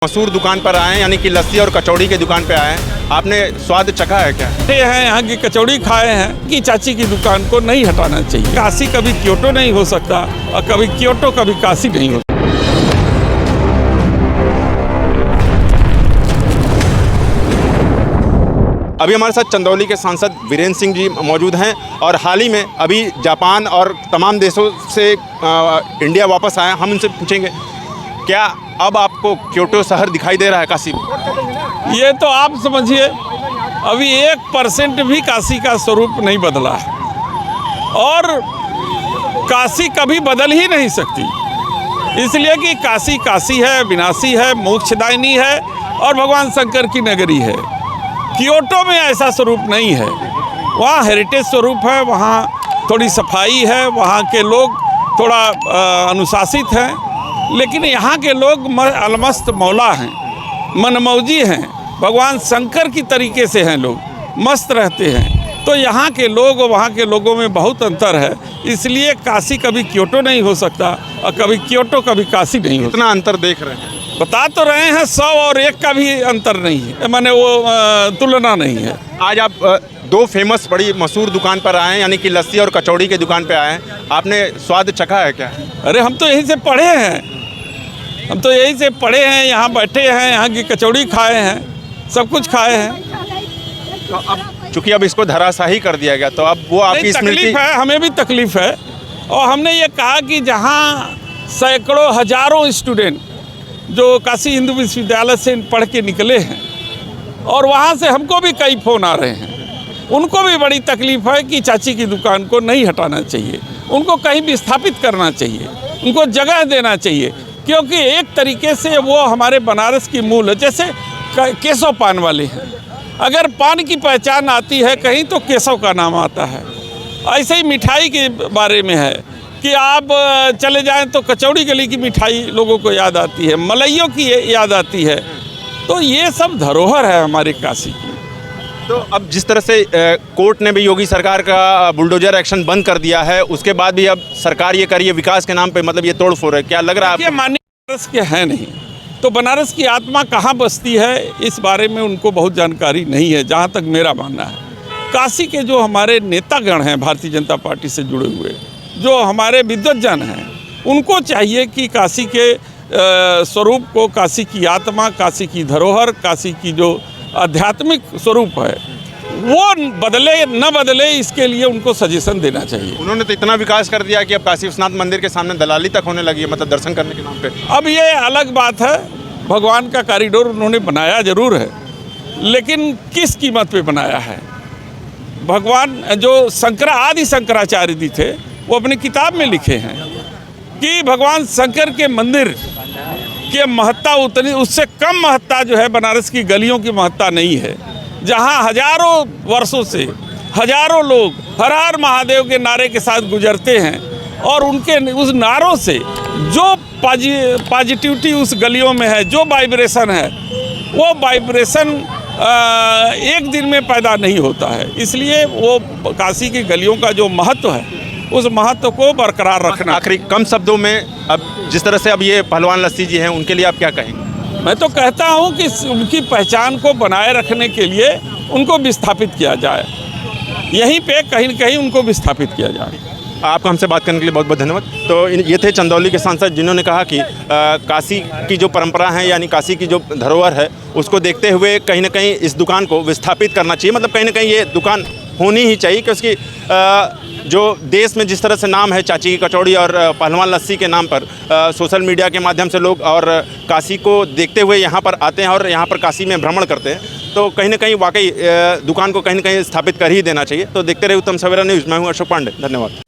मशहूर दुकान पर आए हैं, यानी कि लस्सी और कचौड़ी की दुकान पे आए हैं। आपने स्वाद चखा है क्या? ये हैं यहाँ की कचौड़ी खाए हैं कि चाची की दुकान को नहीं हटाना चाहिए। काशी कभी क्योटो नहीं हो सकता और कभी क्योटो कभी काशी नहीं हो सकता। अभी हमारे साथ चंदौली के सांसद वीरेंद्र सिंह जी मौजूद हैं और हाल ही में अभी जापान और तमाम देशों से इंडिया वापस आए। हम उनसे पूछेंगे क्या अब आपको क्योटो शहर दिखाई दे रहा है काशी में? ये तो आप समझिए अभी 1% भी काशी का स्वरूप नहीं बदला है और काशी कभी बदल ही नहीं सकती, इसलिए कि काशी काशी है, विनाशी है, मोक्षदायिनी है और भगवान शंकर की नगरी है। क्योटो में ऐसा स्वरूप नहीं है। वहाँ हेरिटेज स्वरूप है, वहाँ थोड़ी सफाई है, वहाँ के लोग थोड़ा अनुशासित हैं, लेकिन यहाँ के लोग अलमस्त मौला हैं, मनमौजी हैं, भगवान शंकर की तरीके से हैं, लोग मस्त रहते हैं। तो यहाँ के लोग और वहाँ के लोगों में बहुत अंतर है, इसलिए काशी कभी क्योटो नहीं हो सकता और कभी क्योटो कभी काशी नहीं हो सकता। कितना अंतर देख रहे हैं? बता तो रहे हैं 100 और 1 का भी अंतर नहीं है, माने वो तुलना नहीं है। आज आप दो फेमस बड़ी मशहूर दुकान पर आए हैं, यानी कि लस्सी और कचौड़ी की दुकान पे आए हैं। आपने स्वाद चखा है क्या? अरे हम तो यहीं से पढ़े हैं, हम तो यहीं से पढ़े हैं, यहाँ बैठे हैं, यहाँ की कचौड़ी खाए हैं, सब कुछ खाए हैं। तो अब चूँकि अब इसको धराशाही कर दिया गया तो अब वो आपकी तकलीफ है, हमें भी तकलीफ है। और हमने ये कहा कि जहाँ सैकड़ों हजारों स्टूडेंट जो काशी हिंदू विश्वविद्यालय से पढ़ के निकले हैं और वहाँ से हमको भी कई फ़ोन आ रहे हैं, उनको भी बड़ी तकलीफ़ है कि चाची की दुकान को नहीं हटाना चाहिए, उनको कहीं भी स्थापित करना चाहिए, उनको जगह देना चाहिए, क्योंकि एक तरीके से वो हमारे बनारस की मूल है। जैसे केशव पान वाले हैं, अगर पान की पहचान आती है कहीं तो केशव का नाम आता है। ऐसे ही मिठाई के बारे में है कि आप चले जाएं तो कचौड़ी गली की मिठाई लोगों को याद आती है, मलइयों की याद आती है। तो ये सब धरोहर है हमारे काशी की। तो अब जिस तरह से कोर्ट ने भी योगी सरकार का बुलडोजर एक्शन बंद कर दिया है, उसके बाद भी अब सरकार ये करिए विकास के नाम पे, मतलब ये तोड़ फोड़ है, क्या लग रहा है आपको? माननीय बनारस के हैं नहीं, तो बनारस की आत्मा कहाँ बसती है इस बारे में उनको बहुत जानकारी नहीं है, जहाँ तक मेरा मानना है। काशी के जो हमारे नेतागण हैं भारतीय जनता पार्टी से जुड़े हुए, जो हमारे विद्वज्जन हैं, उनको चाहिए कि काशी के स्वरूप को, काशी की आत्मा, काशी की धरोहर, काशी की जो आध्यात्मिक स्वरूप है वो बदले न बदले, इसके लिए उनको सजेशन देना चाहिए। उन्होंने तो इतना विकास कर दिया कि अब काशी विश्वनाथ मंदिर के सामने दलाली तक होने लगी है, मतलब दर्शन करने के नाम पे। अब ये अलग बात है, भगवान का कॉरिडोर उन्होंने बनाया जरूर है, लेकिन किस कीमत पे बनाया है? भगवान जो आदि शंकराचार्य जी थे वो अपनी किताब में लिखे हैं कि भगवान शंकर के मंदिर की महत्ता उतनी, उससे कम महत्ता जो है बनारस की गलियों की महत्ता नहीं है, जहाँ हजारों वर्षों से हजारों लोग हर हर महादेव के नारे के साथ गुजरते हैं और उनके उस नारों से जो पॉजिटिविटी उस गलियों में है, जो वाइब्रेशन है, वो वाइब्रेशन एक दिन में पैदा नहीं होता है। इसलिए वो काशी की गलियों का जो महत्व है उस महत्व को बरकरार रखना। आखिरी कम शब्दों में, अब जिस तरह से अब ये पहलवान लस्सी जी हैं, उनके लिए आप क्या कहेंगे? मैं तो कहता हूं कि उनकी पहचान को बनाए रखने के लिए उनको विस्थापित किया जाए, यहीं पे कहीं न कहीं उनको विस्थापित किया जाए। आपको हमसे बात करने के लिए बहुत बहुत धन्यवाद। तो ये थे चंदौली के सांसद, जिन्होंने कहा कि काशी की जो परंपरा है, यानी काशी की जो धरोहर है, उसको देखते हुए कहीं ना कहीं इस दुकान को विस्थापित करना चाहिए। मतलब कहीं ना कहीं ये दुकान होनी ही चाहिए, क्योंकि जो देश में जिस तरह से नाम है चाची की कचौड़ी और पहलवान लस्सी के नाम पर, सोशल मीडिया के माध्यम से लोग और काशी को देखते हुए यहाँ पर आते हैं और यहाँ पर काशी में भ्रमण करते हैं, तो कहीं ना कहीं वाकई दुकान को कहीं ना कहीं स्थापित कर ही देना चाहिए। तो देखते रहे उत्तम सवेरा न्यूज़। मैं हूँ अशोक पांडे, धन्यवाद।